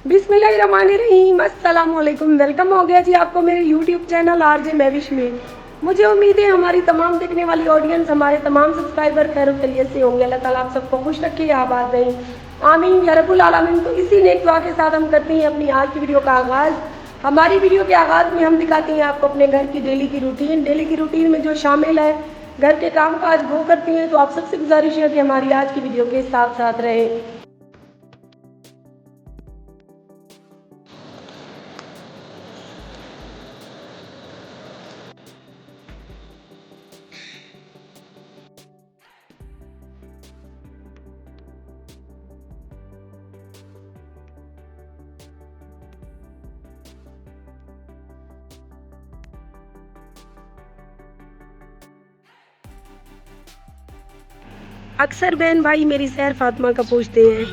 बिस्मिल्लाहिर्रहमानिर्रहीम, अस्सलाम वालेकुम। वेलकम हो गया जी आपको मेरे यूट्यूब चैनल आरजे महविश में। मुझे उम्मीद है हमारी तमाम देखने वाली ऑडियंस, हमारे तमाम सब्सक्राइबर खैर खैरियत से होंगे। अल्लाह ताला आप सबको खुश रखे, आबाद रहें, आमीन या रब्बुल आलमीन। तो इसी नेक दुआ के साथ हम करते हैं अपनी आज की वीडियो का आगाज़। हमारी वीडियो के आगाज़ में हम दिखाते हैं आपको अपने घर की डेली की रूटीन। डेली की रूटीन में जो शामिल है घर के काम काज वो करती हैं। तो आप सबसे गुजारिश है कि हमारी आज की वीडियो के साथ साथ रहें। अक्सर बहन भाई मेरी सैर फातिमा का पूछते हैं।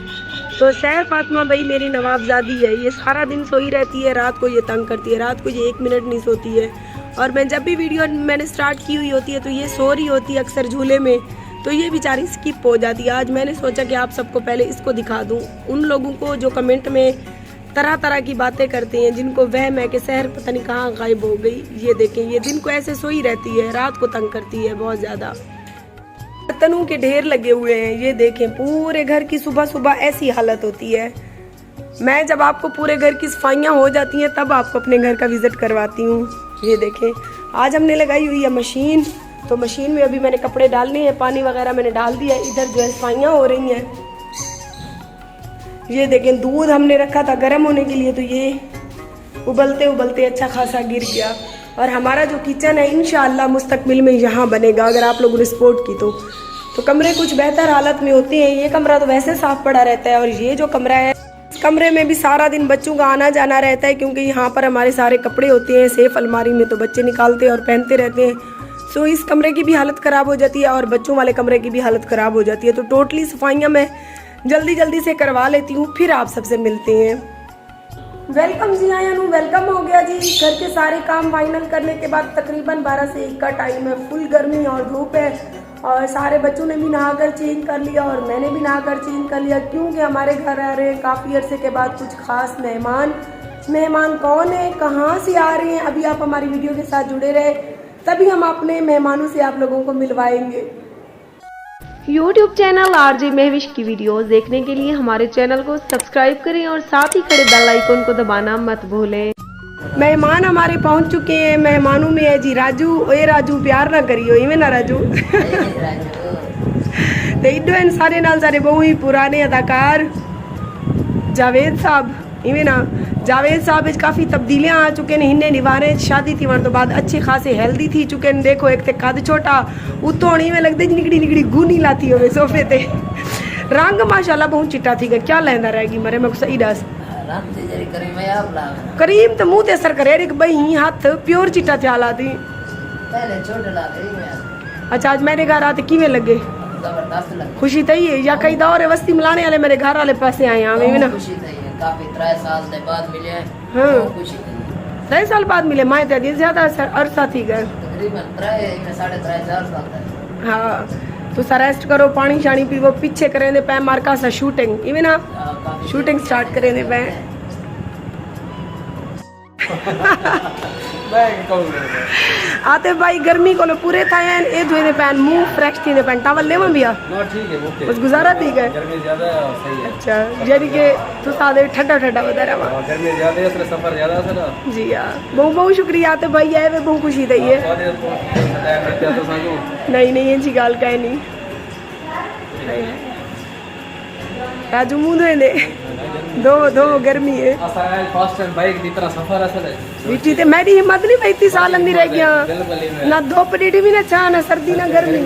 तो सैर फातिमा भाई मेरी नवाबजादी है। ये सारा दिन सोई रहती है, रात को ये तंग करती है, रात को ये 1 मिनट नहीं सोती है। और मैं जब भी वीडियो मैंने स्टार्ट की हुई होती है तो ये सो रही होती है अक्सर झूले में, तो ये बेचारी स्किप हो जाती है। आज मैंने सोचा कि आप सबको पहले इसको दिखा दूँ, उन लोगों को जो कमेंट में तरह तरह की बातें करते हैं, जिनको वहम है कि सहर पता नहीं कहाँ गायब हो गई। ये देखें, ये दिन को ऐसे सोई रहती है, रात को तंग करती है बहुत ज़्यादा। बर्तनों के ढेर लगे हुए हैं, ये देखें पूरे घर की सुबह सुबह ऐसी हालत होती है। मैं जब आपको पूरे घर की सफाइयाँ हो जाती हैं तब आपको अपने घर का विजिट करवाती हूँ। ये देखें, आज हमने लगाई हुई है मशीन, तो मशीन में अभी मैंने कपड़े डालने हैं, पानी वगैरह मैंने डाल दिया। इधर जो है सफाइयाँ हो रही हैं। ये देखें, दूध हमने रखा था गर्म होने के लिए, तो ये उबलते उबलते अच्छा खासा गिर गया। और हमारा जो किचन है इंशाअल्लाह मुस्तकबिल में यहाँ बनेगा, अगर आप लोगों ने सपोर्ट की तो कमरे कुछ बेहतर हालत में होते हैं। ये कमरा तो वैसे साफ पड़ा रहता है, और ये जो कमरा है इस कमरे में भी सारा दिन बच्चों का आना जाना रहता है, क्योंकि यहाँ पर हमारे सारे कपड़े होते हैं सेफ अलमारी में, तो बच्चे निकालते और पहनते रहते हैं। सो इस कमरे की भी हालत ख़राब हो जाती है और बच्चों वाले कमरे की भी हालत ख़राब हो जाती है। तो टोटली सफाइयाँ मैं जल्दी जल्दी से करवा लेती हूँ, फिर आप सबसे मिलते हैं। वेलकम जी आयानू, वेलकम हो गया जी। घर के सारे काम फाइनल करने के बाद तकरीबन 12 से 1 का टाइम है। फुल गर्मी और धूप है, और सारे बच्चों ने भी नहाकर चेंज कर लिया और मैंने भी नहाकर चेंज कर लिया, क्योंकि हमारे घर आ रहे हैं काफ़ी अरसे के बाद कुछ खास मेहमान। मेहमान कौन है, कहाँ से आ रहे हैं, अभी आप हमारी वीडियो के साथ जुड़े रहे, तभी हम अपने मेहमानों से आप लोगों को मिलवाएंगे। YouTube चैनल आरजे महविश की वीडियोस देखने के लिए हमारे चैनल को सब्सक्राइब करें और साथ ही खड़े बेल आइकन को दबाना मत भूलें। मेहमान हमारे पहुंच चुके हैं। मेहमानों में है जी राजू। ओए राजू, प्यार ना करियो इवें ना राजू। तो इधो इन सारे नाल सारे बहुत ही पुराने अदाकार जावेद साहब, इवें ना जावेद साहब इस काफ़ी तब्दीलियां आ चुके हैं। इन्हें निवारे शादी थी वन तो बाद अच्छे खासे हेल्दी थी चुके हैं। देखो, एक ते कद छोटा उतो होनी में लगते निकड़ी निकड़ी गुनी लाती हो सोफे ते। रंग माशाल्लाह बहुत चिट्टा थी, क्या लेंदा रहेगी मरे मैं सही दस करीम तो मुंह ते असर करे एक बही हाथ प्योर चिट्टा त्याला थी। अच्छा, आज मेरे घर आते किवें लगे? खुशी थी है या कई दौर वस्ती मिलाने वाले मेरे घर वाले पासे आए हैं ना? काफी 3 साल के बाद मिले। हाँ, 3 साल बाद मिले। मैं तो ज्यादा अरसा थी गए, तकरीबन 3.5 साल। हाँ, तो सा रेस्ट करो, पानी शानी पीवो, पीछे करें पे मार्का सा शूटिंग इवें ना शूटिंग स्टार्ट करें पे। आते भाई गर्मी को पूरे था ए धोए पैन मुंह फ्रेश थी पैन टावल लेवा भैया बस गुजारा थी गए। गर्मी ज्यादा है और सही है। अच्छा, यानी कि तू सादे ठंडा ठंडा बता रहा और गर्मी ज्यादा है, इसलिए सफर ज्यादा है ना जी। हाँ, बहुत बहुत शुक्रिया आते भाई आए वे, बहुत खुशी थी है। नहीं नहीं ये गाल का नहीं राजू मुंह धोए दे दो दो गर्मी है फर्स्ट टाइम बाइक की तरह सफर है बेटी ते मेरी हिम्मत नहीं भाई, 30 साल अंदर रह गया ना, धूप डीडी भी ना छा, ना सर्दी ना गर्मी।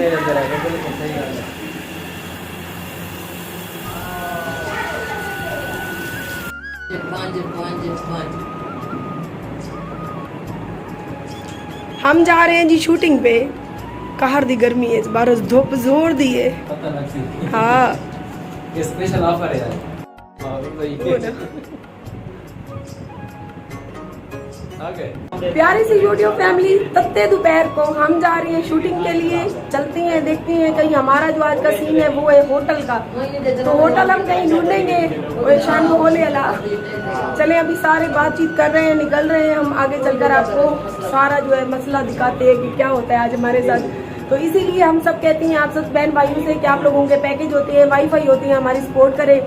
हम जा रहे हैं जी शूटिंग पे। कहर दी गर्मी है, बारह धूप जोर दी है। हाँ, स्पेशल ऑफर है यार। आगे प्यारी सी यूट्यूब फैमिली, तत्ते दोपहर को हम जा रही हैं शूटिंग के लिए। चलती हैं, देखती हैं कहीं हमारा जो आज का सीन है वो है होटल का, तो होटल हम कहीं ढूंढेंगे। और शाम को बोले अला चले, अभी सारे बातचीत कर रहे हैं, निकल रहे हैं। हम आगे चलकर आपको सारा जो है मसला दिखाते हैं कि क्या होता है आज हमारे साथ। तो इसीलिए हम सब कहते हैं आप सब बहन भाइयों से कि आप लोगों के पैकेज होते हैं, वाईफाई होती है, हमारी सपोर्ट करें।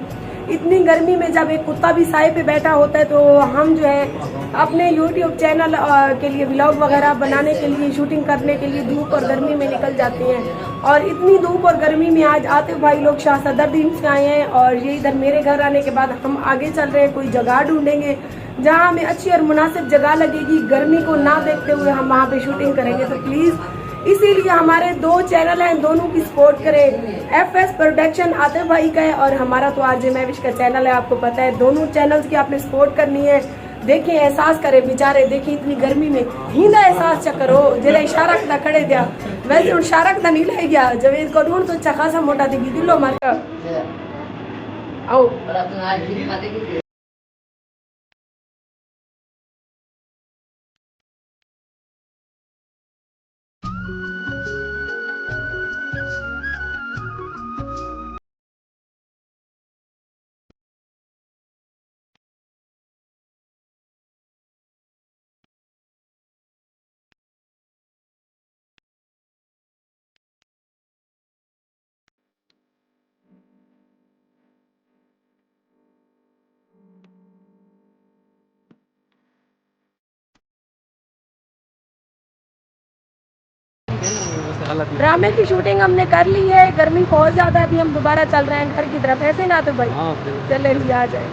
इतनी गर्मी में जब एक कुत्ता भी साए पे बैठा होता है तो हम जो है अपने यूट्यूब चैनल के लिए व्लॉग वगैरह बनाने के लिए, शूटिंग करने के लिए धूप और गर्मी में निकल जाते हैं। और इतनी धूप और गर्मी में आज आतिफ भाई लोग शाह सदरुद्दीन से आए हैं और ये इधर मेरे घर आने के बाद हम आगे चल रहे हैं, कोई जगह ढूंढेंगे जहाँ हमें अच्छी और मुनासिब जगह लगेगी, गर्मी को ना देखते हुए हम वहाँ पे शूटिंग करेंगे। तो प्लीज इसीलिए हमारे 2 चैनल हैं, दोनों की सपोर्ट करें। FS प्रोडक्शन आतिफ भाई का है और हमारा तो आरजे महविश का चैनल है, आपको पता है। दोनों चैनल्स की आपने सपोर्ट करनी है। देखें, एहसास करें बेचारे, देखिए इतनी गर्मी में हिंदा एहसास चक्कर हो जिले इशारा कदा खड़े दिया, वैसे इशारा कदा नहीं ले गया जब इसको ढूंढ तो अच्छा खासा मोटा दिखी दिलो मार आओ। और अपना आज फिल्म देखेंगे। ड्रामे की शूटिंग हमने कर ली है, गर्मी बहुत ज्यादा है, अभी हम दोबारा चल रहे हैं घर की तरफ। ऐसे ना तो भाई हाँ चले जी आ जाए।